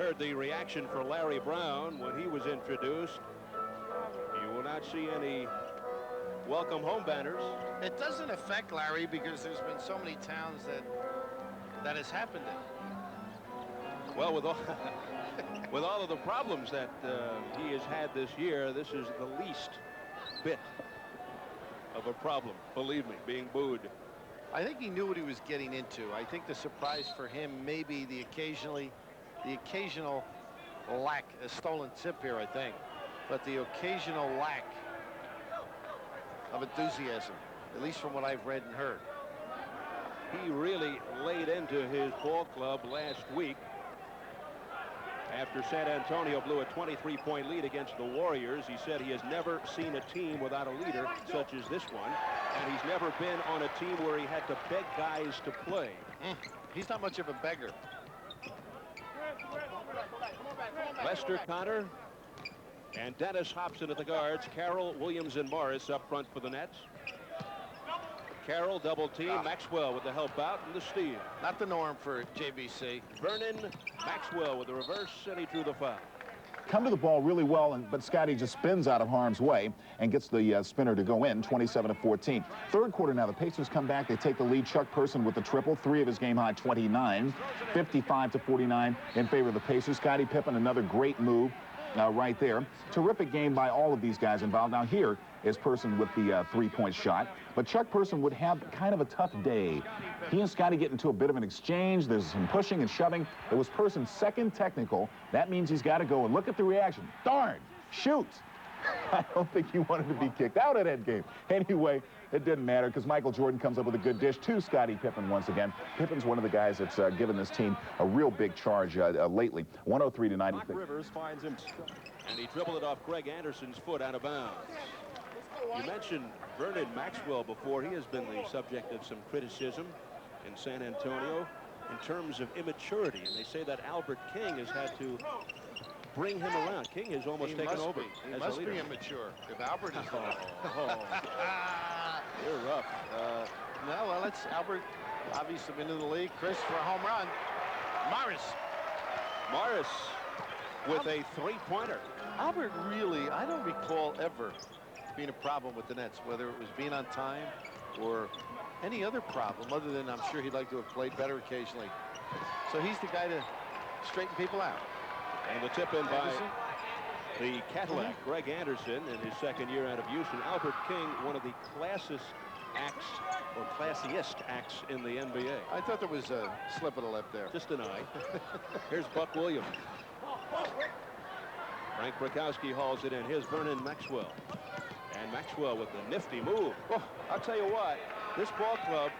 heard the reaction for Larry Brown when he was introduced. You will not see any welcome home banners. It doesn't affect Larry because there's been so many towns that has happened in. Well, with all of the problems that he has had this year, this is the least bit of a problem, believe me, being booed. I think he knew what he was getting into. I think the surprise for him may be the occasional lack, a stolen tip here, I think, but the occasional lack of enthusiasm, at least from what I've read and heard. He really laid into his ball club last week after San Antonio blew a 23-point lead against the Warriors. He said he has never seen a team without a leader such as this one, and he's never been on a team where he had to beg guys to play. He's not much of a beggar. Lester Connor and Dennis Hopson at the guards. Carroll, Williams, and Morris up front for the Nets. Carroll double team. Maxwell with the help out and the steal. Not the norm for JBC. Vernon Maxwell with the reverse, and he drew the foul. Come to the ball really well, but Scotty just spins out of harm's way and gets the spinner to go in, 27-14. Third quarter now, the Pacers come back. They take the lead. Chuck Person with the triple, 3 of his game-high 29, 55-49 in favor of the Pacers. Scottie Pippen, another great move right there. Terrific game by all of these guys involved. Now here is Person with the three-point shot, but Chuck Person would have kind of a tough day. He and Scotty get into a bit of an exchange. There's some pushing and shoving. It was Person's second technical. That means he's got to go, and look at the reaction. Darn, shoot. I don't think he wanted to be kicked out of that game. Anyway, it didn't matter because Michael Jordan comes up with a good dish to Scottie Pippen once again. Pippen's one of the guys that's given this team a real big charge lately. 103-96. Rivers finds him, and he dribbled it off Greg Anderson's foot out of bounds. You mentioned Vernon Maxwell before. He has been the subject of some criticism in San Antonio in terms of immaturity, and they say that Albert King has had to bring him around. King has almost taken over as a leader. He must be immature if Albert is You're rough. No, well, it's Albert obviously been in the league. Chris for a home run. Morris with a three-pointer. Albert really, I don't recall ever being a problem with the Nets, whether it was being on time or any other problem, other than I'm sure he'd like to have played better occasionally. So he's the guy to straighten people out. And the tip in by the Cadillac, Greg Anderson, in his second year out of Houston. Albert King, one of the classiest acts, or classiest acts in the NBA. I thought there was a slip of the lip there. Just an eye. Here's Buck Williams. Frank Brakowski hauls it in. Here's Vernon Maxwell. And Maxwell with the nifty move. Oh, I'll tell you what, this ball club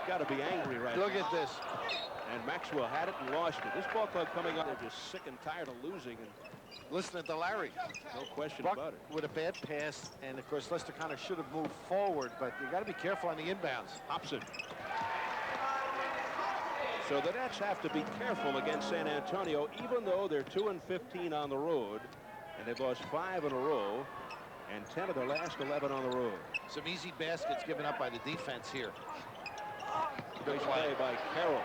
got to be angry right now. Look at this. And Maxwell had it and lost it. This ball club coming up, they're just sick and tired of losing. And listening to Larry. No question Buck about it. With a bad pass, and of course Lester Connor should have moved forward, but you got to be careful on the inbounds. Hopson. So the Nets have to be careful against San Antonio, even though they're 2-15 on the road, and they've lost 5 in a row, and 10 of their last 11 on the road. Some easy baskets given up by the defense here. Good play by Carroll.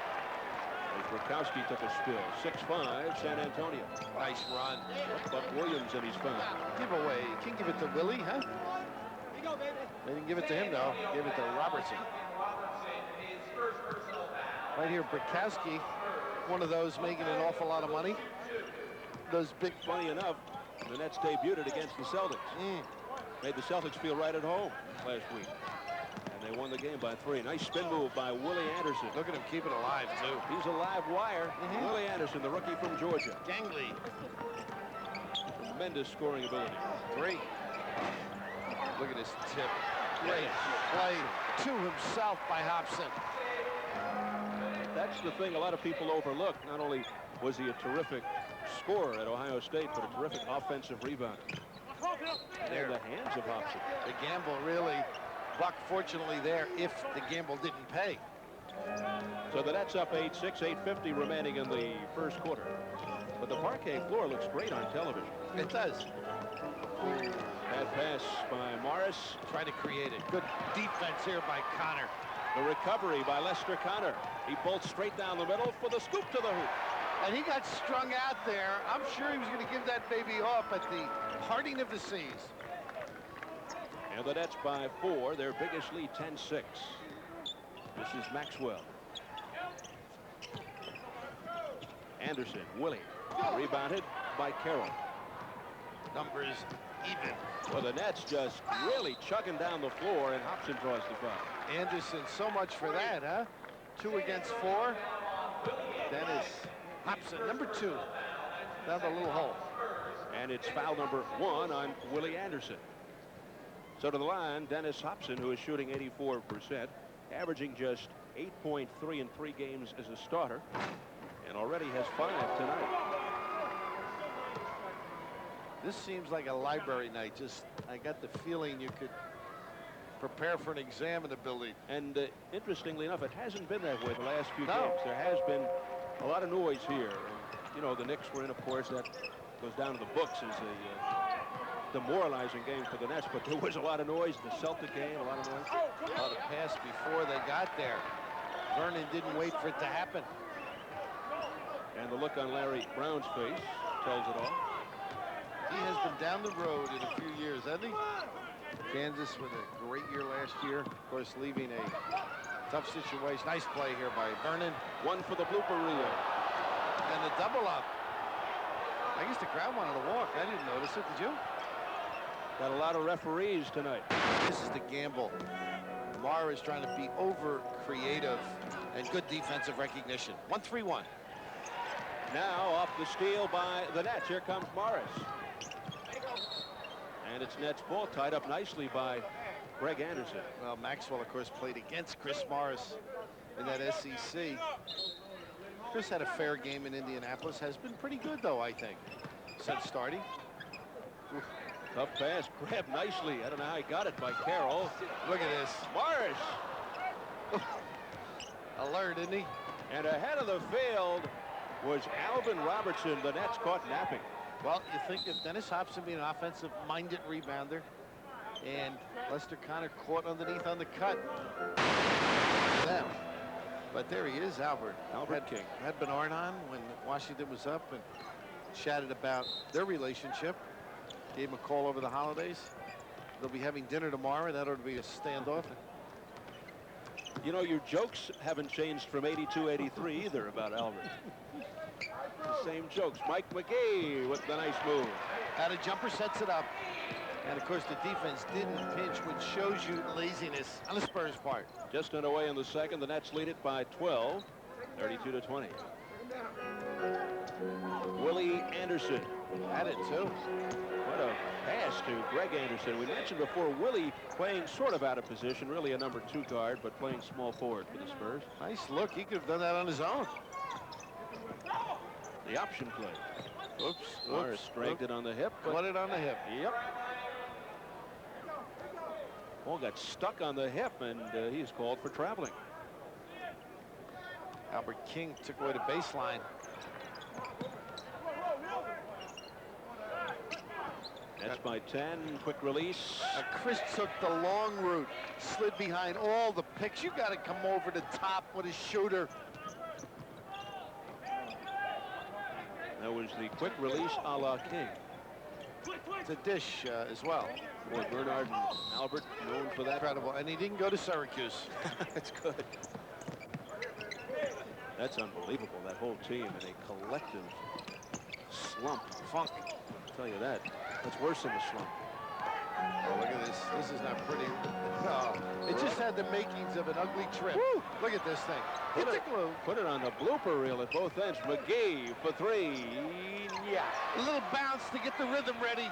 Brakowski took a spill. 6-5, San Antonio. Nice run. Buck Williams, and he's fouled. Give away. You can't give it to Willie, huh? They didn't give it to him, though. Gave it to Robertson. Right here, Brakowski, one of those making an awful lot of money. Those big... Funny enough, the Nets debuted it against the Celtics. Made the Celtics feel right at home last week. And they won the game by 3. Nice spin move by Willie Anderson. Look at him keep it alive, too. He's a live wire. Willie Anderson, the rookie from Georgia. Gangly. Tremendous scoring ability. 3. Look at this tip. Great play to himself by Hopson. That's the thing a lot of people overlook. Not only was he a terrific scorer at Ohio State, but a terrific offensive rebounder. There. In the hands of Hopson. The gamble really, Buck fortunately there if the gamble didn't pay. So the Nets up 8-6, 8:50 remaining in the first quarter. But the parquet floor looks great on television. It does. Bad pass by Morris. Trying to create it. Good defense here by Connor. The recovery by Lester Connor. He bolts straight down the middle for the scoop to the hoop. And he got strung out there. I'm sure he was going to give that baby off at the parting of the seas. And the Nets by 4, their biggest lead, 10-6. This is Maxwell. Anderson, Willie, rebounded by Carroll. Numbers even. Well, the Nets just really chugging down the floor, and Hopson draws the foul. Anderson, so much for that, huh? 2 against 4. Dennis Hopson, number 2. Down the little hole. And it's foul number 1 on Willie Anderson. So to the line, Dennis Hopson, who is shooting 84%, averaging just 8.3 in 3 games as a starter, and already has 5 tonight. This seems like a library night. Just, I got the feeling you could prepare for an exam in the building. And interestingly enough, it hasn't been that way the last few games. There has been a lot of noise here. And, you know, the Knicks were in, of course, that goes down to the books as a demoralizing game for the Nets. But there was a lot of noise. The Celtic game, a lot of noise. A lot of pass before they got there. Vernon didn't wait for it to happen. And the look on Larry Brown's face tells it all. He has been down the road in a few years, hasn't he? Kansas with a great year last year. Of course, leaving a tough situation. Nice play here by Vernon. 1 for the blooper reel. And the double up. I guess the crowd wanted to walk. I didn't notice it. Did you? Got a lot of referees tonight. This is the gamble. Mara is trying to be over creative and good defensive recognition. 1-3-1. Now off the steal by the Nets. Here comes Morris. And it's Nets ball, tied up nicely by Greg Anderson. Well, Maxwell, of course, played against Chris Morris in that SEC. Chris had a fair game in Indianapolis. Has been pretty good, though, I think, since starting. Oof. Tough pass, grabbed nicely. I don't know how he got it by Carroll. Look at this. Morris. Alert, isn't he? And ahead of the field was Alvin Robertson. The Nets caught napping. Well, you think of Dennis Hopson being an offensive-minded rebounder, and Lester Connor caught underneath on the cut. Them. But there he is, Albert. King. Had Bernard on when Washington was up and chatted about their relationship. Gave him a call over the holidays. They'll be having dinner tomorrow. That ought to be a standoff. You know, your jokes haven't changed from 82, 83 either about Albert. The same jokes. Mike McGee with the nice move. Had a jumper, sets it up. And, of course, the defense didn't pinch, which shows you laziness on the Spurs' part. Just underway in the second. The Nets lead it by 12, 32-20. Willie Anderson. Had it, too. What a pass to Greg Anderson. We mentioned before Willie playing sort of out of position, really a number 2 guard, but playing small forward for the Spurs. Nice look. He could have done that on his own. The option play. Oops. Morris dragged it on the hip. Got it on the hip. Yep. Ball got stuck on the hip, and he's called for traveling. Albert King took away the baseline. That's by 10. Quick release. Chris took the long route, slid behind all the picks. You got to come over the top with a shooter. That was the quick release a la King. It's a dish as well. Boy, Bernard and Albert known for that. Incredible. And he didn't go to Syracuse. That's good. That's unbelievable, that whole team in a collective slump. Funk. I'll tell you that. That's worse than a slump. Oh, look at this. This is not pretty. Oh, it just had the makings of an ugly trip. Woo! Look at this thing. Hit the glue. Put it on the blooper reel at both ends. McGee for 3. Yeah. A little bounce to get the rhythm ready.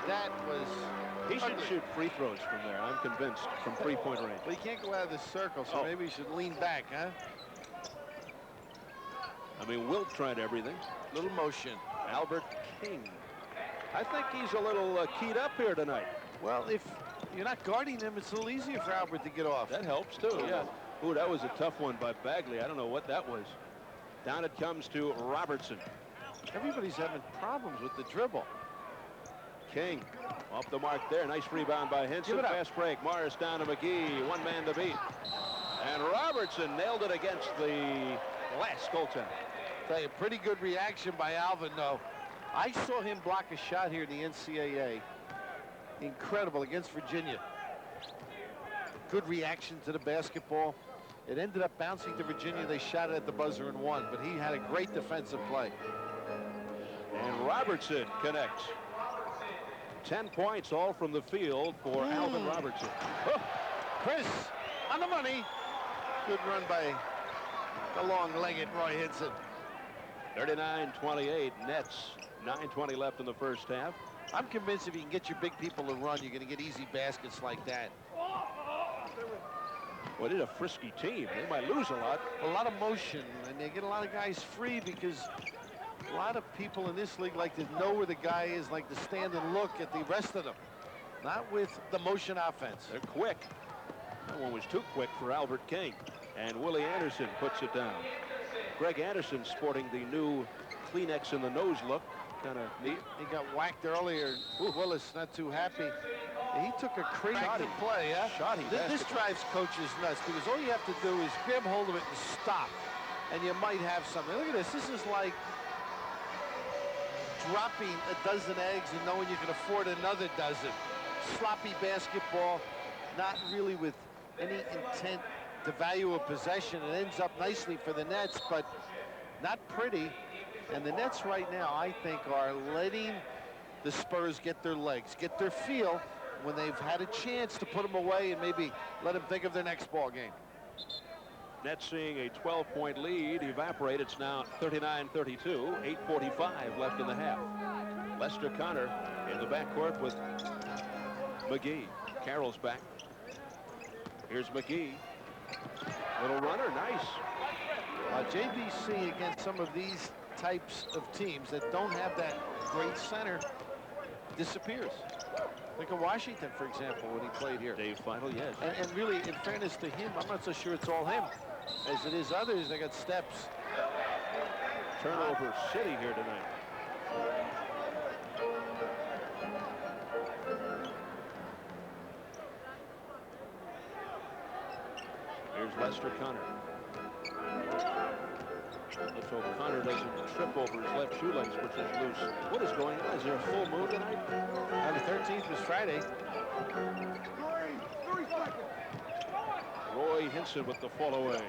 That was He should shoot free throws from there, I'm convinced, from 3-point range. But he can't go out of the circle, so maybe he should lean back, huh? I mean, Wilt tried everything. Little motion. Albert King. I think he's a little keyed up here tonight. Well, if you're not guarding him, it's a little easier for Albert to get off. That helps, too, yeah. Ooh, that was a tough one by Bagley. I don't know what that was. Down it comes to Robertson. Everybody's having problems with the dribble. King off the mark there. Nice rebound by Henson. Fast break. Morris down to McGee. One man to beat. And Robertson nailed it against the glass goaltender. Tell you, pretty good reaction by Alvin, though. I saw him block a shot here in the NCAA. Incredible against Virginia. Good reaction to the basketball. It ended up bouncing to Virginia. They shot it at the buzzer and won, but he had a great defensive play. And Robertson connects. 10 points all from the field for Alvin Robertson. Oh, Chris on the money. Good run by the long-legged Roy Hinson. 39-28 Nets. 9:20 left in the first half. I'm convinced if you can get your big people to run, you're going to get easy baskets like that. Well, they're a frisky team. They might lose a lot. Of motion, and they get a lot of guys free because a lot of people in this league like to know where the guy is, like to stand and look at the rest of them. Not with the motion offense. They're quick. That one was too quick for Albert King. And Willie Anderson puts it down. Greg Anderson sporting the new Kleenex in the nose look. Kind of neat. He got whacked earlier. Willis not too happy. He took a crazy play, yeah? This drives coaches nuts because all you have to do is grab hold of it and stop, and you might have something. Look at this. This is like dropping a dozen eggs and knowing you can afford another dozen. Sloppy basketball, not really with any intent to value a possession. It ends up nicely for the Nets, but not pretty. And the Nets right now, I think, are letting the Spurs get their legs, get their feel when they've had a chance to put them away and maybe let them think of their next ball game. Nets seeing a 12-point lead evaporate. It's now 39-32, 8:45 left in the half. Lester Connor in the backcourt with McGee. Carroll's back. Here's McGee. Little runner, nice. JBC against some of these types of teams that don't have that great center disappears. Think of Washington, for example, when he played here. Dave Feigl, yes. And really, in fairness to him, I'm not so sure it's all him. As it is others, they got steps. Turnover city here tonight. Here's Lester Connor. Let's hope Connor doesn't trip over his left shoelace, which is loose. What is going on? Is there a full moon tonight? On the 13th was Friday. Roy Hinson with the fall away.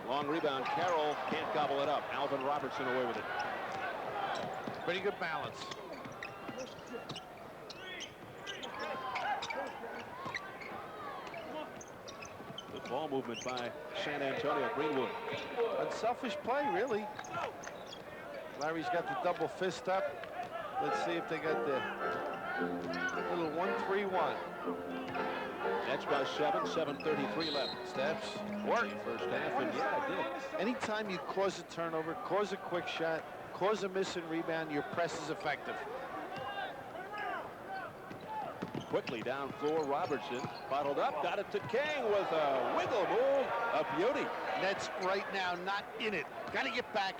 Long rebound. Carroll can't gobble it up. Alvin Robertson away with it. Pretty good balance. Good ball movement by San Antonio. Greenwood. Unselfish play, really. Larry's got the double fist up. Let's see if they got the little 1-3-1. That's by 7:33 left. Steps. Work first half, and yeah, it did. Anytime you cause a turnover, cause a quick shot, cause a miss and rebound, your press is effective. Quickly down floor, Robertson bottled up, got it to King with a wiggle move, a beauty. Nets right now not in it. Got to get back,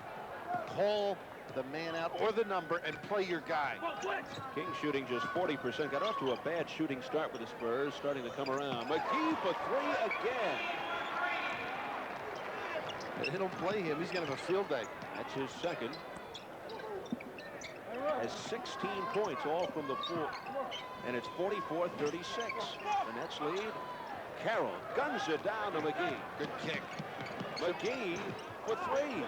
call the man out or the number, and play your guy. King shooting just 40%. Got off to a bad shooting start with the Spurs, starting to come around. McGee for three again. They don't play him. He's going to have a field day. That's his second. Has 16 points, all from the floor. And it's 44-36. The Nets lead. Carroll guns it down to McGee. Good kick. McGee for three.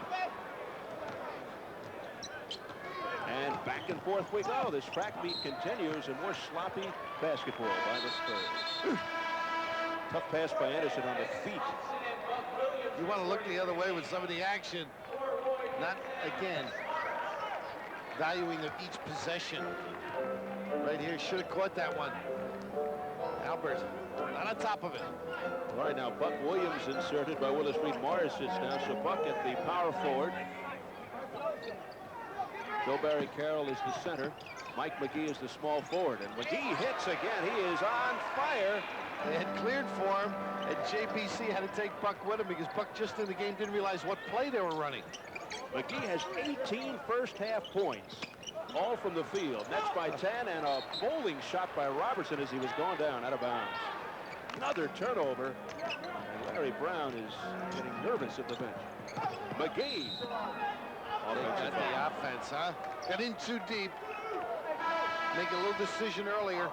And back and forth we go. This track meet continues, and more sloppy basketball by the Spurs. Tough pass by Anderson on the feet. You want to look the other way with some of the action. Not, again, valuing of each possession. Right here, should have caught that one. Albert, not on top of it. All right, now Buck Williams inserted by Willis Reed Morris sits down. So Buck at the power forward. Joe Barry Carroll is the center. Mike McGee is the small forward. And McGee hits again. He is on fire. They had cleared for him, and JBC had to take Buck with him because Buck just in the game didn't realize what play they were running. McGee has 18 first half points, all from the field. Nets by 10, and a bowling shot by Robertson as he was going down out of bounds. Another turnover, and Larry Brown is getting nervous at the bench. McGee. They got the offense, huh? Got in too deep. Make a little decision earlier.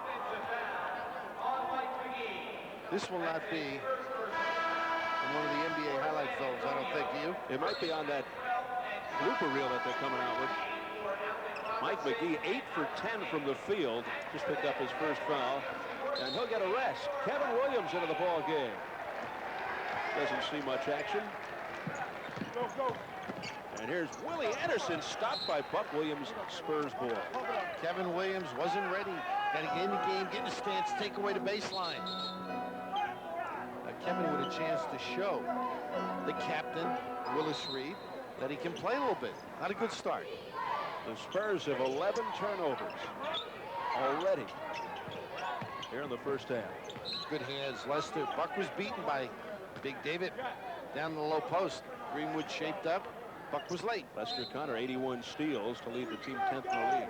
This will not be in one of the NBA highlight films, I don't think. You? It might be on that blooper reel that they're coming out with. Mike McGee, 8 for 10 from the field. Just picked up his first foul. And he'll get a rest. Kevin Williams into the ball game. Doesn't see much action. And here's Willie Anderson, stopped by Buck Williams, Spurs ball. Kevin Williams wasn't ready. Got to get in the game, get in the stance, take away the baseline. Kevin with a chance to show the captain, Willis Reed, that he can play a little bit. Not a good start. The Spurs have 11 turnovers already here in the first half. Good hands, Lester. Buck was beaten by Big David down the low post. Greenwood shaped up. Buck was late. Lester Connor, 81 steals to lead the team 10th in the league.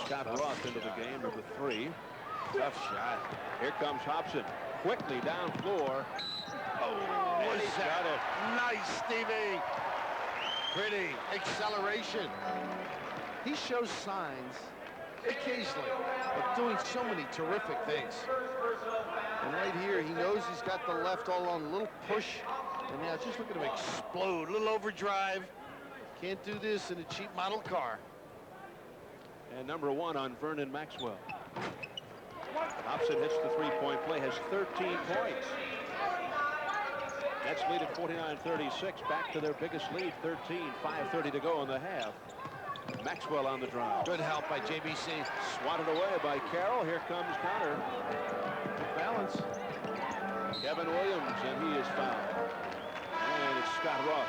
Scott Roth into the game, number 3. Tough shot. Here comes Hopson. Quickly down floor. Oh, and he's got it. Nice, Stevie. Pretty acceleration. He shows signs occasionally of doing so many terrific things. And right here, he knows he's got the left all on, a little push. And now just look at him explode, a little overdrive. Can't do this in a cheap model car. And number 1 on Vernon Maxwell. Hopson hits the three-point play, has 13 points. Nets lead at 49-36, back to their biggest lead, 13, 5:30 to go in the half. Maxwell on the drive. Good help by JBC. Swatted away by Carroll. Here comes Connor. Balance. Kevin Williams, and he is fouled. And it's Scott Roth.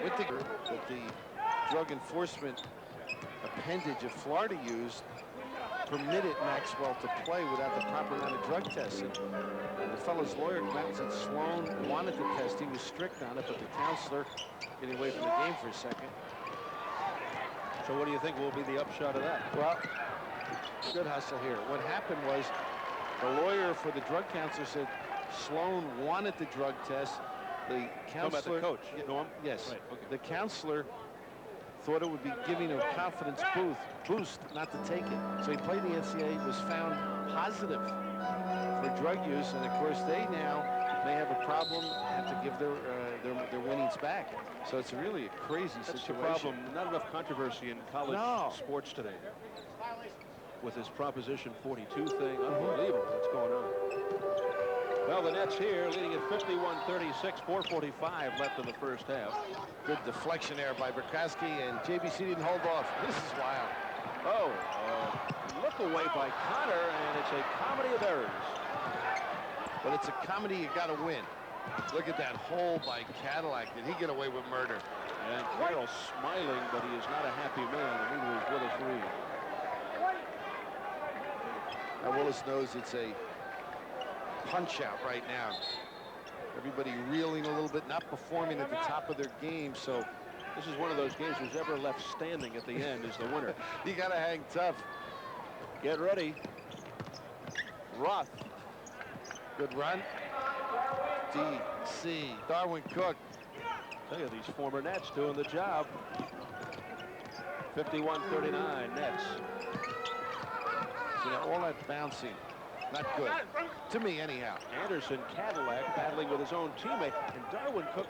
With the drug enforcement appendage of Florida used, permitted Maxwell to play without the proper amount of drug testing. And the fellow's lawyer came out and said Sloan wanted the test. He was strict on it, but the counselor getting away from the game for a second. So what do you think will be the upshot of that? Well, good hustle here. What happened was the lawyer for the drug counselor said Sloan wanted the drug test. The counselor, the coach, Norm? Yes. Right, okay. The counselor thought it would be giving him a confidence boost not to take it. So he played the NCAA, was found positive for drug use, and of course they now may have a problem, have to give their winnings back. So it's really a crazy That's situation. the problem. Not enough controversy in college sports today. With this Proposition 42 thing, unbelievable what's going on. Well, the Nets here leading at 51-36, 4:45 left in the first half. Good deflection there by Burkowski, and JBC didn't hold off. This is wild. Oh, look away by Connor, and it's a comedy of errors. But it's a comedy you got to win. Look at that hole by Cadillac. Did he get away with murder? And Carroll smiling, but he is not a happy man, and neither is Willis Reed. Now Willis knows it's a punch out right now. Everybody reeling a little bit, not performing at the top of their game, so this is one of those games who's ever left standing at the end is the winner. You got to hang tough. Get ready. Roth. Good run. DC. Darwin Cook. Tell you, these former Nets doing the job. 51-39 Nets. You know, all that bouncing, not good. To me, anyhow. Anderson, Cadillac battling with his own teammate, and Darwin Cook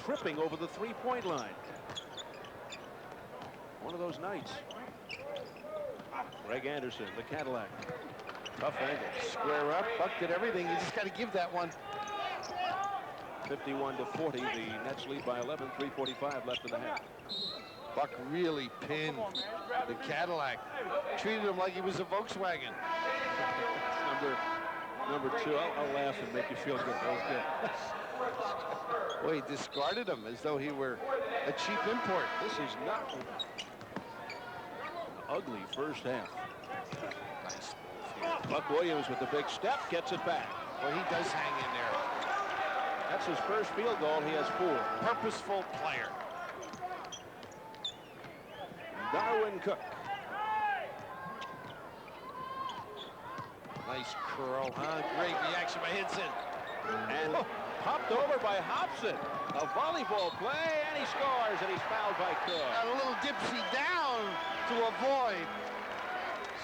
tripping over the three-point line. One of those nights. Greg Anderson, the Cadillac. Tough angle. Square up. Buck did everything. You just got to give that one. 51-40. The Nets lead by 11. 3:45 left in the half. Buck really pinned the Cadillac. Treated him like he was a Volkswagen. Number 2. I'll laugh and make you feel good. That was good. Well, he discarded him as though he were a cheap import. This is not an ugly first half. Nice. Buck Williams with the big step gets it back. Well, he does hang in there. That's his first field goal. He has 4. Purposeful player. Darwin Cook. Nice curl, huh? Great reaction by Hinson. And popped over by Hopson. A volleyball play, and he scores, and he's fouled by Cook. Got a little dipsy down to avoid.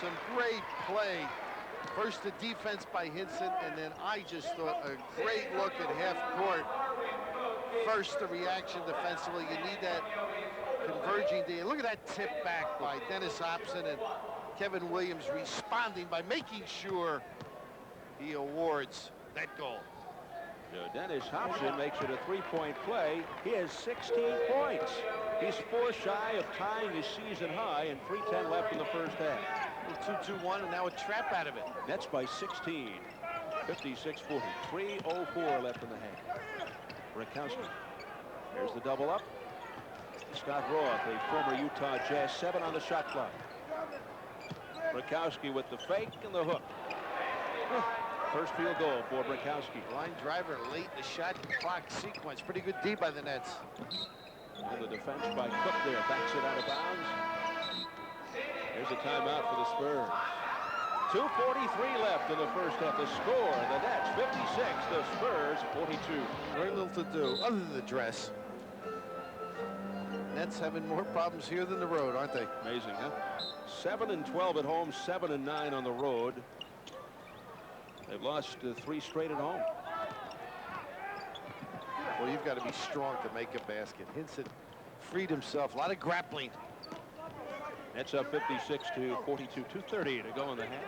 Some great play. First the defense by Hinson, and then I just thought a great look at half court. First the reaction defensively. You need that converging D. Look at that tip back by Dennis Hopson, and Kevin Williams responding by making sure he awards that goal. So Dennis Hopson makes it a three-point play. He has 16 points. He's 4 shy of tying his season high, and 3:10 left in the first half. 2-2-1, and now a trap out of it. Nets by 16. 56-40. 3:04 left in the half. Rakowski. Here's the double up. Scott Roth, a former Utah Jazz, 7 on the shot clock. Rakowski with the fake and the hook. First field goal for Rakowski. Line driver late in the shot clock sequence. Pretty good D by the Nets. And the defense by Cook there backs it out of bounds. Here's a timeout for the Spurs. 2:43 left in the first half. The score, the Nets 56, the Spurs 42. Very little to do other than the dress. Nets having more problems here than the road, aren't they? Amazing, huh? 7-12 at home, 7-9 on the road. They've lost 3 straight at home. Well, you've got to be strong to make a basket. Hinson freed himself. A lot of grappling. Nets up 56-42. 2:30 to go in the half.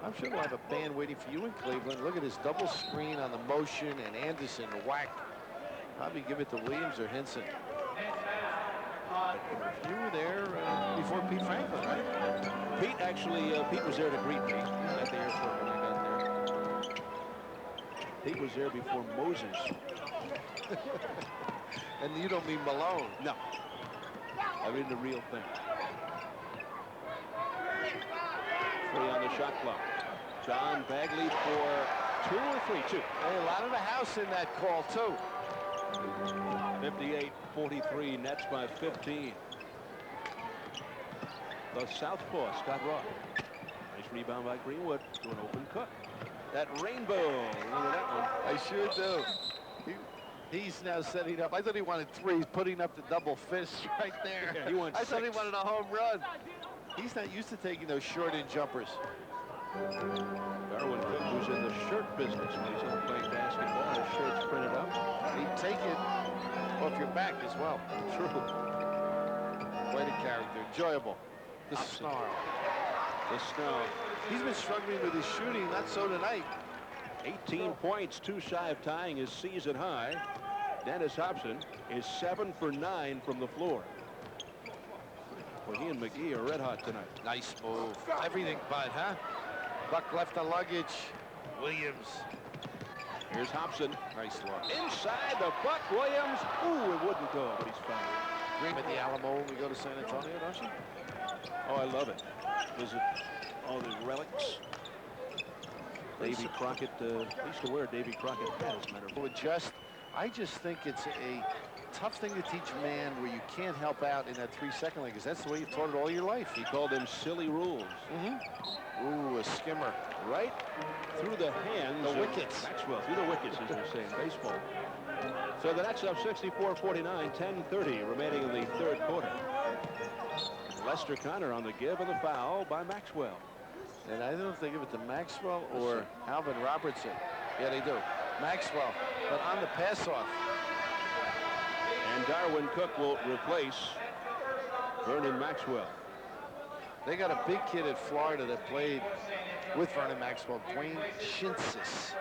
I'm sure we'll have a band waiting for you in Cleveland. Look at this double screen on the motion, and Anderson whack. Probably give it to Williams or Hinson. You were there before Pete Franklin, right? Pete actually, Pete was there to greet me at the airport when I got there. Pete was there before Moses. And you don't mean Malone. No. I mean the real thing. 3 on the shot clock. John Bagley for 2 or 3? 2. Hey, a lot of the house in that call, too. 58-43, Nets by 15. The southpaw, Scott Roth. Nice rebound by Greenwood to an open Cook. That rainbow, look at that one. I sure do. He's now setting up. I thought he wanted 3. He's putting up the double fist right there. Yeah, he wants I thought 6. he wanted a home run. He's not used to taking those short-in jumpers. Darwin Cook, who's in the shirt business when he's not playing basketball. His shirt's printed up. He'd take it off your back as well. True. Quite a character. Enjoyable. The snarl. The snarl. He's been struggling with his shooting. Not so tonight. 18 points, 2 shy of tying his season high. Dennis Hopson is 7 for 9 from the floor. Well, he and McGee are red hot tonight. Nice move. Everything but, huh? Buck left the luggage. Williams. Here's Hopson. Nice look. Inside the Buck Williams. Ooh, it wouldn't go, but he's fouled. Dream at the Alamo when we go to San Antonio, don't you? Oh, I love it. Visit all the relics. Davy Crockett, I used to wear a Davy Crockett hat, as a matter of fact. I just think it's a tough thing to teach a man where you can't help out in that 3-second line, because that's the way you've taught it all your life. He called them silly rules. Ooh, a skimmer. Right through the hands The of wickets. Maxwell, through the wickets, as they say in baseball. So the Nets up 64-49, 10:30 remaining in the third quarter. Lester Connor on the give and the foul by Maxwell. And I don't know if they give it to Maxwell or Alvin Robertson. Yeah, they do. Maxwell, but on the pass-off. And Darwin Cook will replace Vernon Maxwell. They got a big kid at Florida that played with Vernon Maxwell, Dwayne Shinsis,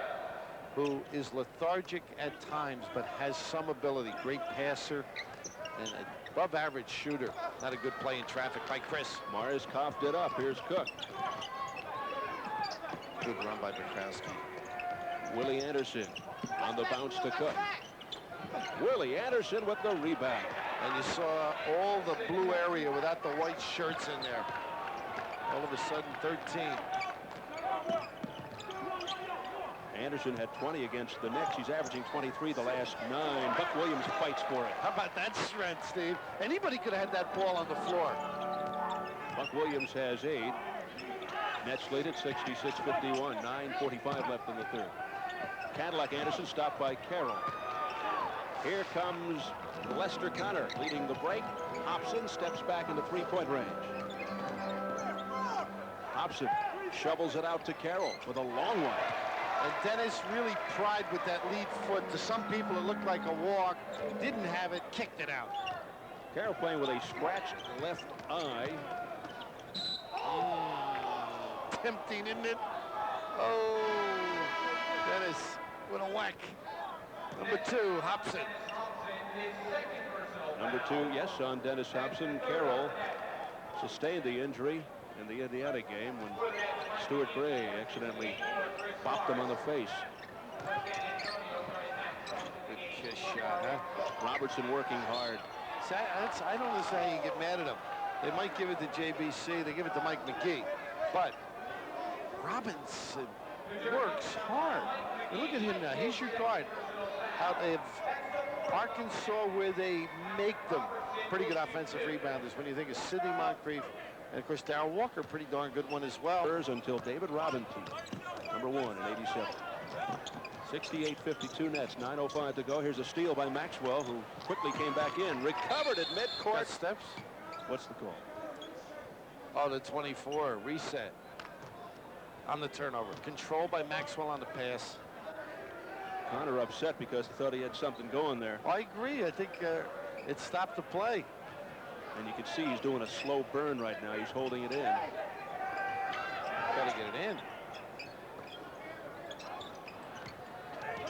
who is lethargic at times but has some ability. Great passer and an above-average shooter. Not a good play in traffic by Chris. Mars coughed it up. Here's Cook. Good run by Bukowski. Willie Anderson on the bounce to Cook. Willie Anderson with the rebound. And you saw all the blue area without the white shirts in there. All of a sudden, 13. Anderson had 20 against the Knicks. He's averaging 23 the last 9. Buck Williams fights for it. How about that strength, Steve? Anybody could have had that ball on the floor. Buck Williams has 8. Nets lead at 66-51. 9:45 left in the third. Cadillac Anderson stopped by Carroll. Here comes Lester Connor leading the break. Hopson steps back in the three-point range. Hopson shovels it out to Carroll with a long one. And Dennis really pried with that lead foot. To some people, it looked like a walk. Didn't have it, kicked it out. Carroll playing with a scratched left eye. Tempting, isn't it? Oh, Dennis with a whack. Number 2, Hopson. Number 2, yes, on Dennis Hopson. Carroll sustained the injury in the Indiana game when Stuart Gray accidentally bopped him on the face. Good kiss shot, huh? Robertson working hard. I don't understand how you get mad at him. They might give it to JBC, they give it to Mike McGee, but Robinson works hard. And look at him now, he's your guard. Out of Arkansas, where they make them pretty good offensive rebounders. When you think of Sidney Moncrief, and of course Darrell Walker, pretty darn good one as well. Spurs until David Robinson, number 1 in 87. 68-52 Nets, 9:05 to go. Here's a steal by Maxwell, who quickly came back in, recovered at midcourt. Got steps. What's the call? Oh, the 24 reset on the turnover. Control by Maxwell on the pass. Connor upset because he thought he had something going there. I agree. I think it stopped the play. And you can see he's doing a slow burn right now. He's holding it in. Got to get it in.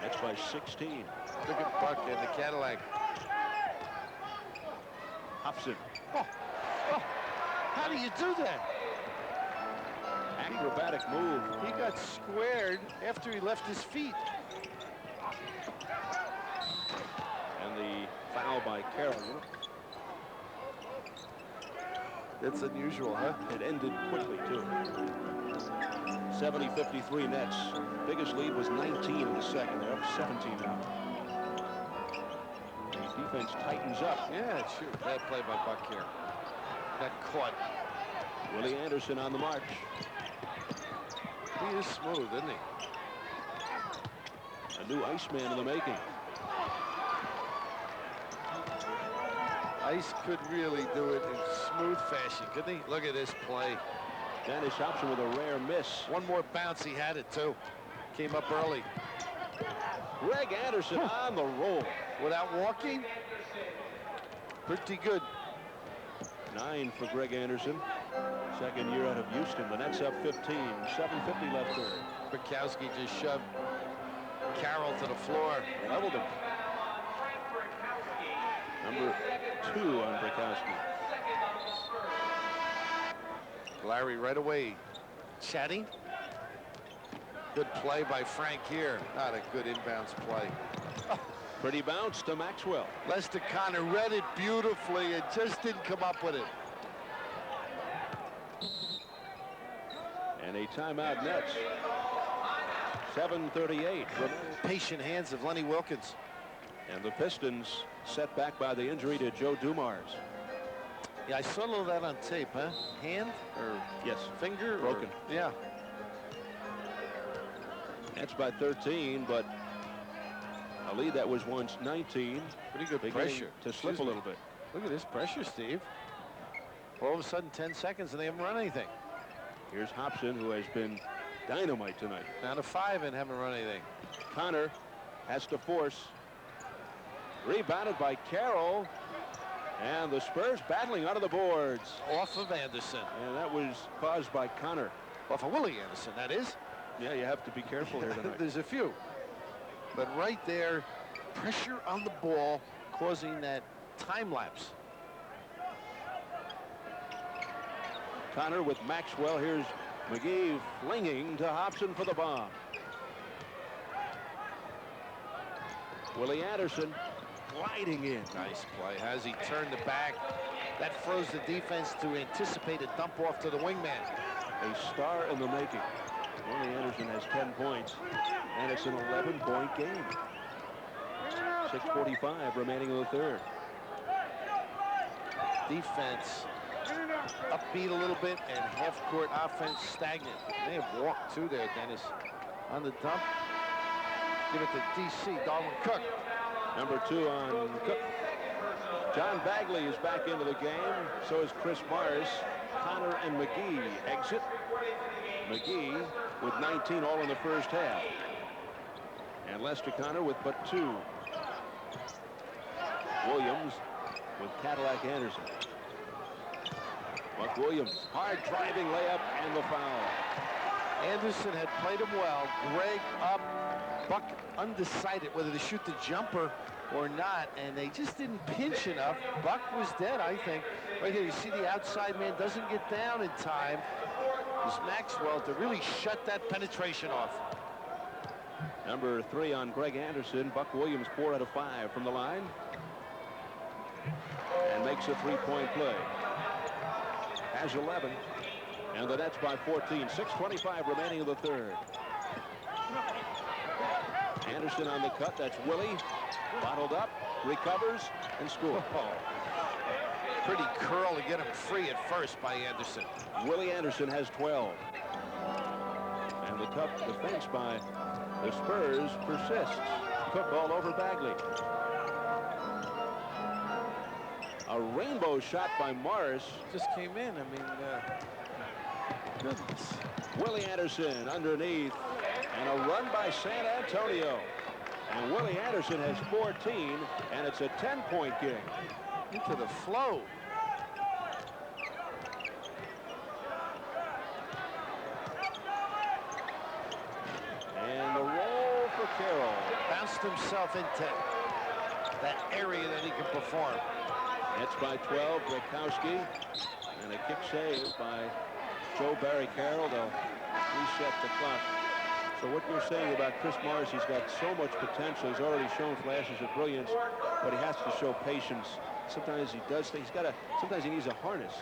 That's by 16. Look at Buck and the Cadillac. Hopson. Oh, how do you do that? Acrobatic move. He got squared after he left his feet. And the foul by Carroll. That's unusual, huh? It ended quickly, too. 70-53 Nets. Biggest lead was 19 in the second. They're up 17 now. The defense tightens up. Yeah, sure. Bad play by Buck here. Got caught. Willie Anderson on the march. He is smooth, isn't he? A new Iceman in the making. Ice could really do it in smooth fashion, couldn't he? Look at this play. Dennis Hopson with a rare miss. One more bounce, he had it too. Came up early. Greg Anderson on the roll. Without walking, pretty good. 9 for Greg Anderson. Second year out of Houston. The Nets up 15. 7:50 left third. Bukowski just shoved Carroll to the floor. Leveled him. Number 2 on Bukowski. Larry right away chatting. Good play by Frank here. Not a good inbounds play. Oh. Pretty bounce to Maxwell. Lester Connor read it beautifully and just didn't come up with it. And a timeout Nets. 7:38. Patient hands of Lenny Wilkins. And the Pistons set back by the injury to Joe Dumars. Yeah, I saw a little of that on tape, huh? Hand or yes, finger? Broken. Or, yeah. Nets by 13, but a lead that was once 19. Pretty good Beginning pressure. to slip a little bit. Look at this pressure, Steve. All of a sudden, 10 seconds, and they haven't run anything. Here's Hopson, who has been dynamite tonight. Down to 5 and haven't run anything. Connor has to force. Rebounded by Carroll. And the Spurs battling out of the boards. Off of Anderson. And that was caused by Connor. Off of Willie Anderson, that is. Yeah, you have to be careful here tonight. There's a few. But right there, pressure on the ball causing that time lapse. Connor with Maxwell. Here's McGee flinging to Hopson for the bomb. Willie Anderson gliding in. Nice play. As he turned the back, that froze the defense to anticipate a dump off to the wingman. A star in the making. Willie Anderson has 10 points, and it's an 11-point game. 6:45 remaining in the third. Defense upbeat a little bit, and half-court offense stagnant. They have walked too there, Dennis. On the dump, give it to DC, Darwin Cook. Number 2 on Cook. John Bagley is back into the game. So is Chris Morris. Connor and McGee exit. McGee with 19 all in the first half. And Lester Connor with but 2. Williams with Cadillac Anderson. Buck Williams, hard driving layup and the foul. Anderson had played him well. Greg up, Buck undecided whether to shoot the jumper or not, and they just didn't pinch enough. Buck was dead, I think. Right here, you see the outside man doesn't get down in time. It's Maxwell to really shut that penetration off. Number 3 on Greg Anderson. Buck Williams 4 out of 5 from the line. And makes a 3-point play. Has 11. And the Nets by 14. 6:25 remaining in the third. Anderson on the cut. That's Willie. Bottled up. Recovers and scores. Pretty curl to get him free at first by Anderson. Willie Anderson has 12. And the tough defense by the Spurs persists. Cook all over Bagley. A rainbow shot by Morris. Just came in. I mean, goodness. Willie Anderson underneath. And a run by San Antonio. And Willie Anderson has 14. And it's a 10-point game. Into the flow. And the roll for Carroll. Bounced himself into that area that he can perform. Nets by 12, Grekowski. And a kick save by Joe Barry Carroll to reset the clock. So what you're saying about Chris Morris, he's got so much potential. He's already shown flashes of brilliance, but he has to show patience. Sometimes he does things. Sometimes he needs a harness.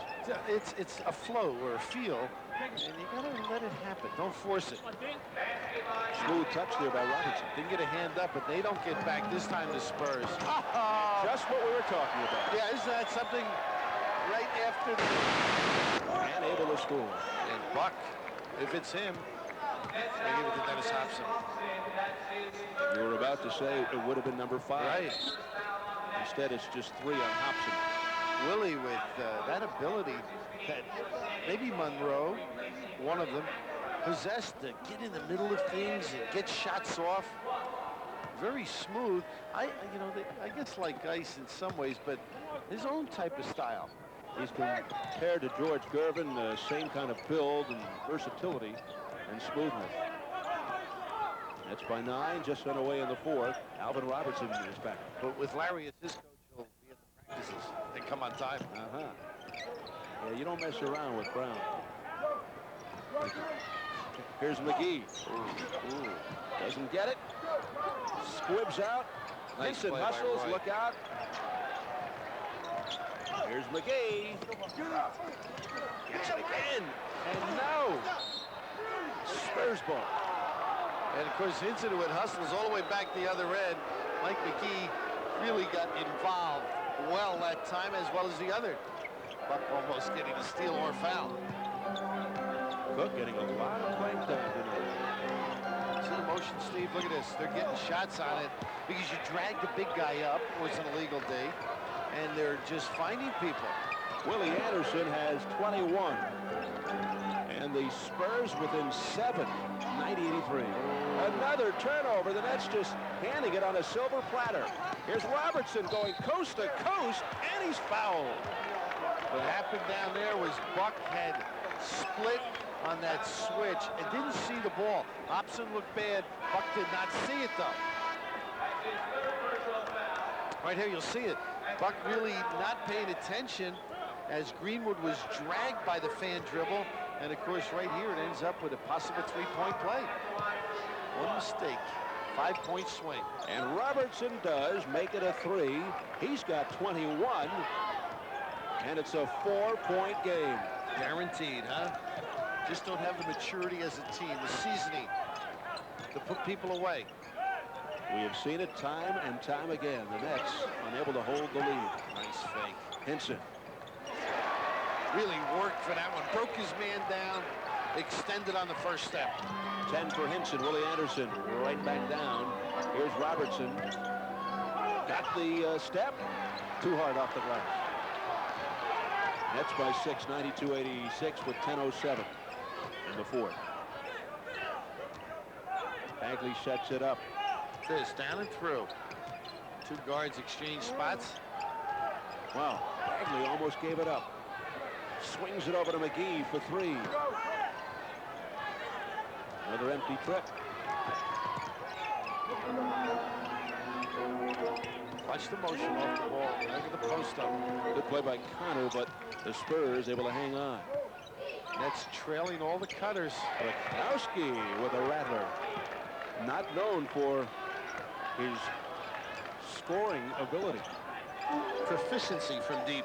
It's a flow or a feel, and you gotta let it happen. Don't force it. Smooth touch there by Robinson. Didn't get a hand up, but they don't get back this time. The Spurs. Just what we were talking about. Yeah, isn't that something? Right after the and able to score. And Buck, if it's him, they give it to Dennis Hopson. You were about to say it would have been number 5. Right. Instead, it's just 3 on Hopson. Willie with that ability that maybe Monroe, one of them, possessed to get in the middle of things and get shots off. Very smooth. I guess like Ice in some ways, but his own type of style. He's compared to George Gervin, the same kind of build and versatility and smoothness. That's by 9, just run away in the 4th. Alvin Robertson is back. But with Larry as his coach, he'll be at the practices. They come on time. Yeah, you don't mess around with Brown. Here's McGee. Ooh. Doesn't get it. Squibs out. Nice Hinson hustles. Look out. Here's McGee. Gets it again. And no. Spurs ball. And of course, Hinson, who had hustles all the way back the other end. Mike McGee really got involved well that time, as well as the other. Buck almost getting a steal or foul. Cook getting a lot of playing time tonight. See the motion, Steve? Look at this. They're getting shots on it because you drag the big guy up. It was an illegal day. And they're just finding people. Willie Anderson has 21. And the Spurs within 7. 90-83. Another turnover. The Nets just handing it on a silver platter. Here's Robertson going coast to coast, and he's fouled. What happened down there was Buck had split on that switch and didn't see the ball. Hopson looked bad. Buck did not see it, though. Right here, you'll see it. Buck really not paying attention as Greenwood was dragged by the fan dribble. And, of course, right here, it ends up with a possible 3-point play. One mistake. 5-point swing. And Robertson does make it a 3. He's got 21. And it's a 4-point game. Guaranteed, huh? Just don't have the maturity as a team, the seasoning to put people away. We have seen it time and time again. The Nets unable to hold the lead. Nice fake. Hinson. really worked for that one. Broke his man down, extended on the first step. 10 for Hinson. Willie Anderson right back down. Here's Robertson. Got the step. Too hard off the glass. Nets by 6, 92-86 with 10:07 in the fourth. Bagley sets it up. This down and through. Two guards exchange spots. Wow, Bagley almost gave it up. Swings it over to McGee for three. Another empty trip. Watch the motion off the ball. Look at the post up. Good play by Connor, but the Spurs able to hang on. Nets trailing all the cutters. Bukowski with a rattler. Not known for his scoring ability. Proficiency from deep.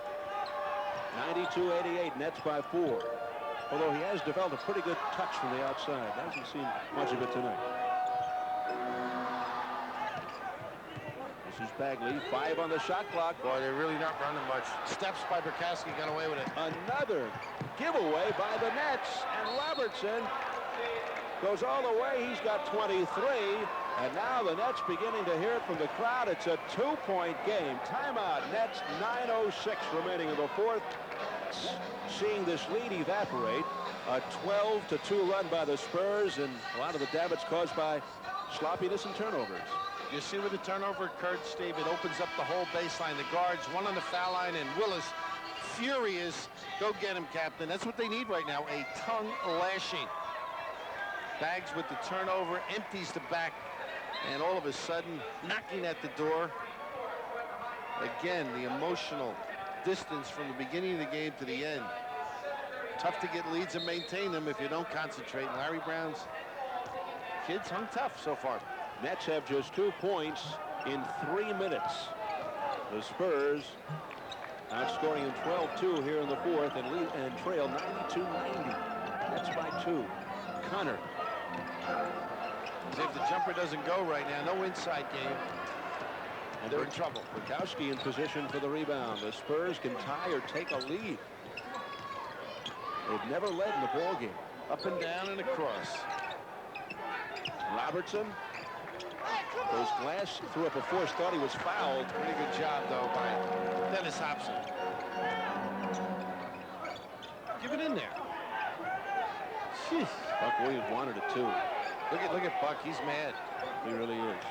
92-88, Nets by 4. Although he has developed a pretty good touch from the outside. Hasn't seen much of it tonight. This is Bagley, 5 on the shot clock. Boy, they're really not running much. Steps by Bukowski, got away with it. Another giveaway by the Nets, and Robertson goes all the way. He's got 23, and now the Nets beginning to hear it from the crowd. It's a 2-point game. Timeout. Nets, 9:06 remaining in the fourth. Seeing this lead evaporate, a 12-2 run by the Spurs, and a lot of the damage caused by sloppiness and turnovers. You see where the turnover occurred, Steve? It opens up the whole baseline. The guards, one on the foul line, and Willis, furious. Go get him, Captain. That's what they need right now, a tongue lashing. Bags with the turnover, empties the back, and all of a sudden, knocking at the door. Again, the emotional distance from the beginning of the game to the end. Tough to get leads and maintain them if you don't concentrate. And Larry Brown's kids hung tough so far. Nets have just 2 points in 3 minutes. The Spurs outscoring in 12-2 here in the fourth and trail 92-90. Nets by 2. Connor. As if the jumper doesn't go right now, no inside game. And they're in trouble. Bukowski in position for the rebound. The Spurs can tie or take a lead. They've never led in the ball game. Up and down and across. Robertson goes glass, threw up a force, thought he was fouled. Pretty good job, though, by Dennis Hopson. Give it in there. Jeez. Buck Williams wanted it too. Look at Buck. He's mad. He really is.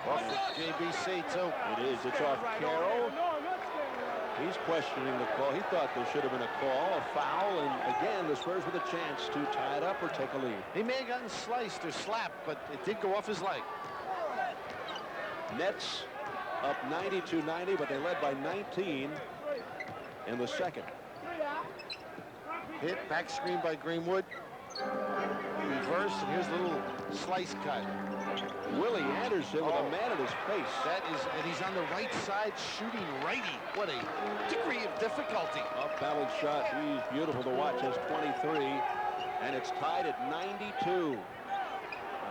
Off the JBC, too. It is. It's off Carroll. He's questioning the call. He thought there should have been a call, a foul, and again, the Spurs with a chance to tie it up or take a lead. He may have gotten sliced or slapped, but it did go off his leg. Nets up 92-90, but they led by 19 in the second. Hit, back screen by Greenwood. Reverse, and here's the little slice cut. Willie Anderson with a man at his face. That is, and he's on the right side shooting righty. What a degree of difficulty. Off-balance shot. He's beautiful to watch. Has 23, and it's tied at 92.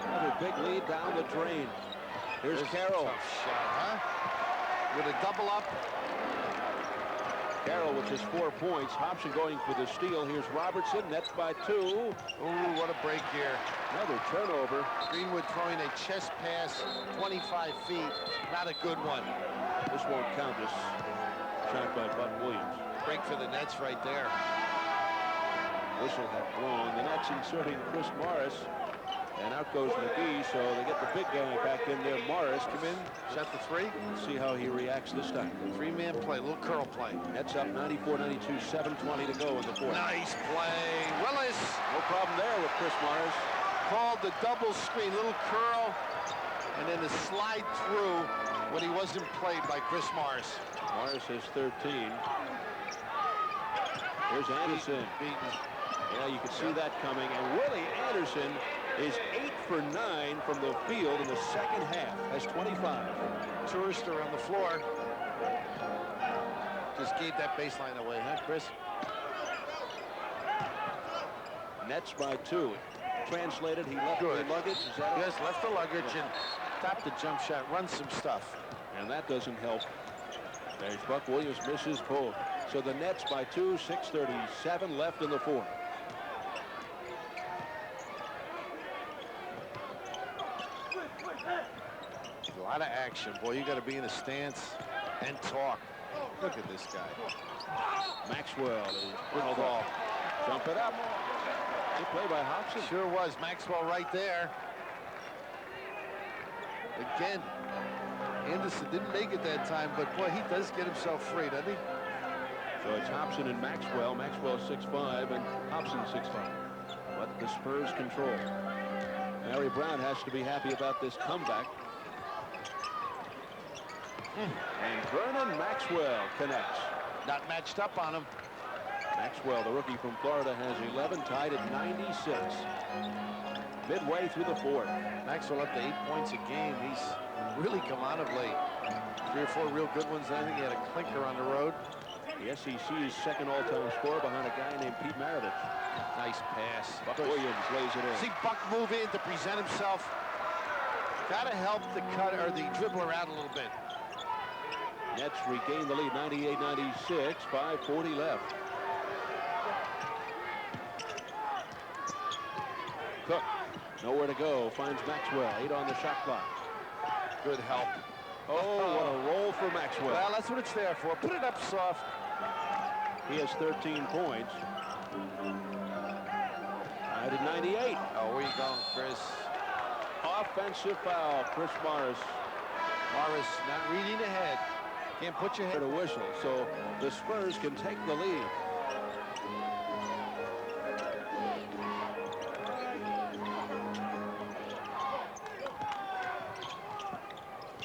Another big lead down the drain. Here's Carroll. Tough shot, huh? With a double up. Carroll with his 4 points. Hopson going for the steal. Here's Robertson. Nets by 2. Ooh, what a break here. Another turnover. Greenwood throwing a chest pass 25 feet. Not a good one. This won't count. This shot by Buck Williams. Break for the Nets right there. Whistle had blown. The Nets inserting Chris Morris. And out goes McGee, so they get the big guy back in there. Morris come in, shot the three. Let's see how he reacts this time. Three-man play, little curl play. Nets up 94-92, 7:20 to go in the fourth. Nice play. Willis. No problem there with Chris Morris. Called the double screen, little curl, and then the slide through when he wasn't played by Chris Morris. Morris has 13. Here's Anderson. Beaten. Yeah, you can see that coming. And Willie Anderson is 8 for 9 from the field in the second half. Has 25. Tourister on the floor. Just gave that baseline away, huh, Chris? Nets by 2. Translated, he left the luggage. Is that yes, left the luggage and stopped the jump shot. Run some stuff. And that doesn't help. There's Buck Williams misses both. So the Nets by 2, 6:37 left in the fourth. A lot of action. Boy, you got to be in a stance and talk. Look at this guy. Maxwell is good ball. Jump it up. Good play by Hopson. Sure was. Maxwell right there. Again, Anderson didn't make it that time, but boy, he does get himself free, doesn't he? So it's Hopson and Maxwell. Maxwell 6'5" and Hopson 6'5". But the Spurs control. Larry Brown has to be happy about this comeback. And Vernon Maxwell connects. Not matched up on him. Maxwell, the rookie from Florida, has 11, tied at 96. Midway through the fourth. Maxwell up to 8 points a game. He's really come on of late. 3 or 4 real good ones. I think he had a clinker on the road. The SEC's second all-time scorer behind a guy named Pete Maravich. Nice pass. Buck Williams lays it in. See Buck move in to present himself. Got to help the cutter or the dribbler out a little bit. Nets regain the lead, 98-96, 5:40 left. Cook, nowhere to go, finds Maxwell, 8 on the shot clock. Good help. Oh, what a roll for Maxwell. Well, that's what it's there for. Put it up soft. He has 13 points. Tied at 98. Oh, where you going, Chris? Offensive foul, Chris Morris. Morris not reading ahead. Can't put your head. A whistle, so the Spurs can take the lead.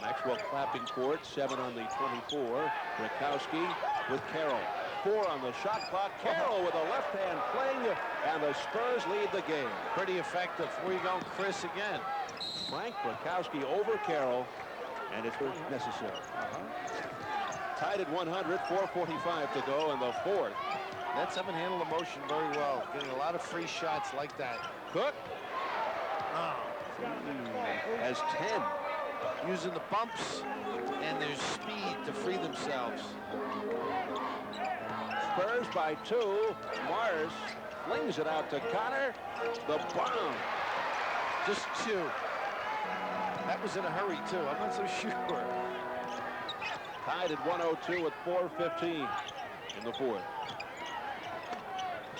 Maxwell clapping for it, 7 on the 24. Rakowski with Carroll. 4 on the shot clock. Carroll with a left-hand fling, and the Spurs lead the game. Pretty effective. Where you going, Chris, again? Frank Rakowski over Carroll, and it's necessary. Tied at 100, 4:45 to go in the fourth. Nets haven't handled the motion very well. Getting a lot of free shots like that. Cook has 10. Using the bumps and their speed to free themselves. Spurs by 2. Mars flings it out to Connor. The bomb. Just 2. That was in a hurry, too. I'm not so sure. Tied at 102 with 4:15 in the fourth.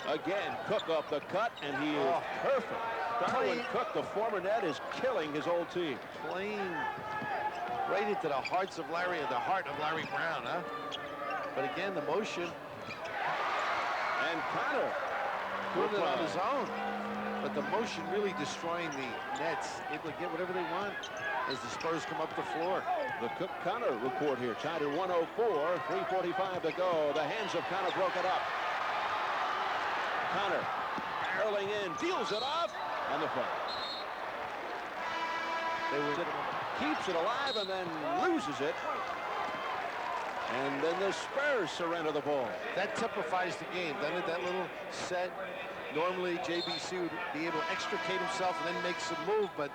Again, Cook off the cut, and he is perfect. Darwin Cook, the former Net, is killing his old team. Playing right into the hearts of Larry, and the heart of Larry Brown, huh? But again, the motion. And Connor doing it on his own. But the motion really destroying the Nets, able to get whatever they want as the Spurs come up the floor. The Cook-Connor report here, tied at 104, 3:45 to go. The hands of Connor broke it up. Connor barreling in, deals it off, and the foul. Keeps it alive and then loses it. And then the Spurs surrender the ball. That typifies the game, doesn't it? That little set. Normally, JBC would be able to extricate himself and then make some move, but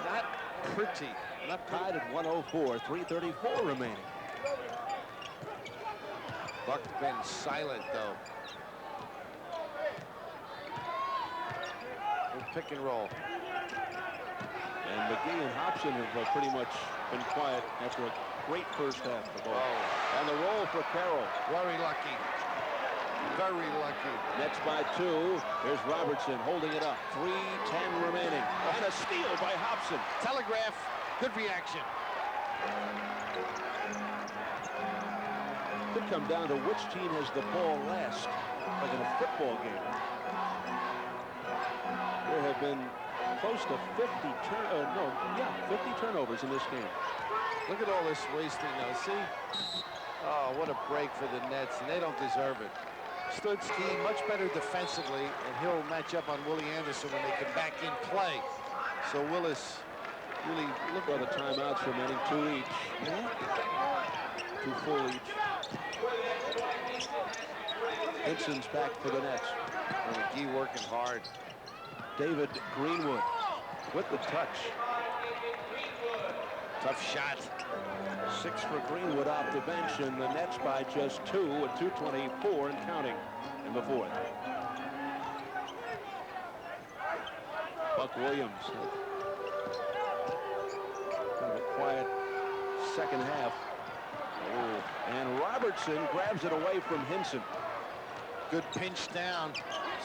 not pretty. Not tied at 104, 3:34 remaining. Buck been silent, though. Pick and roll. And McGee and Hopson have pretty much been quiet after a great first half of the ball. And the roll for Carroll. Very lucky. Very lucky. Nets by 2. Here's Robertson holding it up. 3:10 remaining. And a steal by Hopson. Telegraph. Good reaction. Could come down to which team has the ball last, like in a football game. There have been close to 50 turnovers in this game. Look at all this wasting now. See? Oh, what a break for the Nets, and they don't deserve it. Stood's team much better defensively, and he'll match up on Willie Anderson when they come back in play. So Willis really look at the timeouts remaining, 2 each. 2 full each. Vinson's back for the Nets. And McGee working hard. David Greenwood with the touch. Tough shot. 6 for Greenwood off the bench, and the Nets by just 2 with 2:24 and counting in the fourth. Buck Williams. Kind of a quiet second half. Oh, and Robertson grabs it away from Hinson. Good pinch down.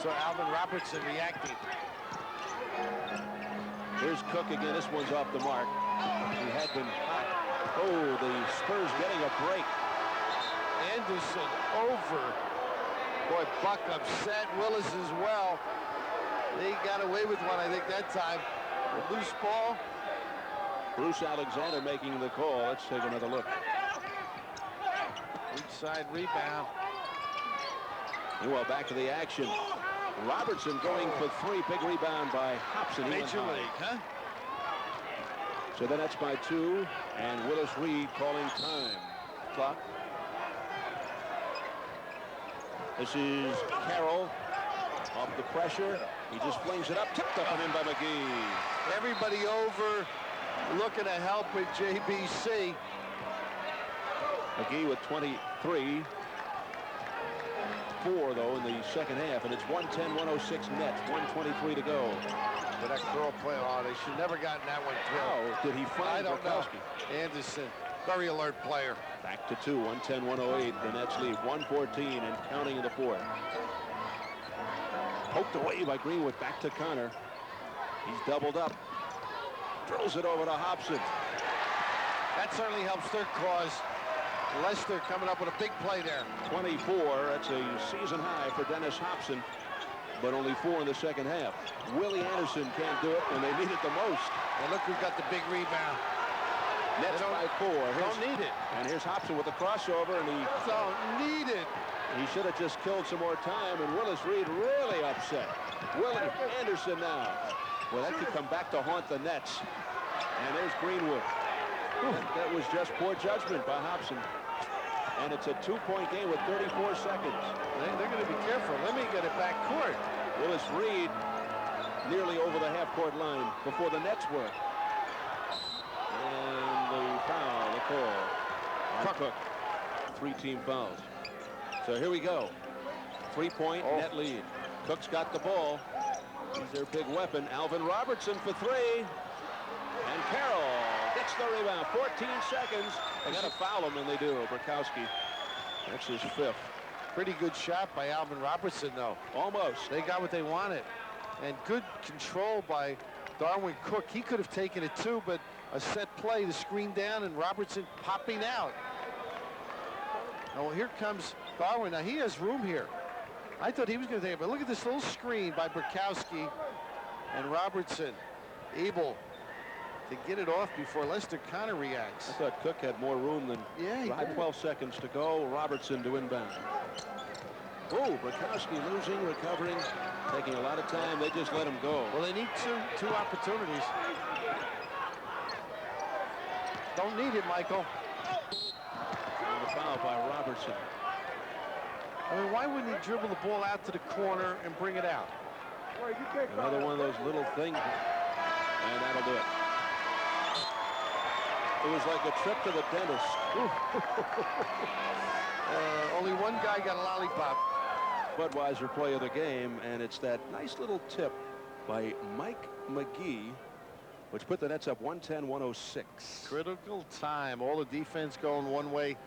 So Alvin Robertson reacting. Here's Cook again. This one's off the mark. He had been hot. Oh, the Spurs getting a break. Anderson over. Boy, Buck upset. Willis as well. They got away with one, I think, that time. A loose ball. Bruce Alexander making the call. Let's take another look. Inside rebound. Well, back to the action. Robertson going for 3. Big rebound by Hopson. Major league, huh? So the Nets by 2, and Willis Reed calling time. Clock. This is Carroll off the pressure. He just flings it up, tipped up and in by McGee. Everybody over, looking to help with JBC. McGee with 23. 4 though in the second half, and it's 110-106 Nets. 1:23 to go. But that curl play, oh, they should never gotten that one through. Oh, did he find I don't know. Burkowski? Anderson, very alert player. Back to 2, 110-108. The Nets lead 114 and counting in the fourth. Poked away by Greenwood. Back to Connor. He's doubled up. Throws it over to Hopson. That certainly helps their cause. Leicester coming up with a big play there. 24. That's a season high for Dennis Hopson, but only 4 in the second half. Willie Anderson can't do it when they need it the most. And look who got the big rebound. Nets by 4. Don't need it. And here's Hopson with the crossover, and he don't need it. He should have just killed some more time, and Willis Reed really upset. Willie Anderson now. Well, that could come back to haunt the Nets. And there's Greenwood. That was just poor judgment by Hopson. And it's a 2-point game with 34 seconds. They're going to be careful. Let me get it back court. Willis Reed nearly over the half-court line before the Nets were. And the foul, the call. On Cook. 3 team fouls. So here we go. 3-point net lead. Cook's got the ball. He's their big weapon. Alvin Robertson for 3. And Carroll gets the rebound. 14 seconds. They got to foul him, and they do. Burkowski. That's his 5th. Pretty good shot by Alvin Robertson, though. Almost. They got what they wanted. And good control by Darwin Cook. He could have taken it too, but a set play to screen down and Robertson popping out. Now, well, here comes Darwin. Now, he has room here. I thought he was going to take it, but look at this little screen by Burkowski and Robertson able to get it off before Lester Connor reacts. I thought Cook had more room than 12 seconds to go. Robertson to inbound. Oh, Burkowski losing, recovering, taking a lot of time. They just let him go. Well, they need two opportunities. Don't need it, Michael. And the foul by Robertson. I mean, why wouldn't he dribble the ball out to the corner and bring it out? Another one of those little things, and that'll do it. It was like a trip to the dentist. Only one guy got a lollipop. Budweiser play of the game, and it's that nice little tip by Mike McGee, which put the Nets up 110-106. Critical time. All the defense going one way,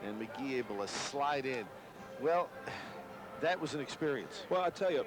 and McGee able to slide in. Well, that was an experience. Well, I tell you,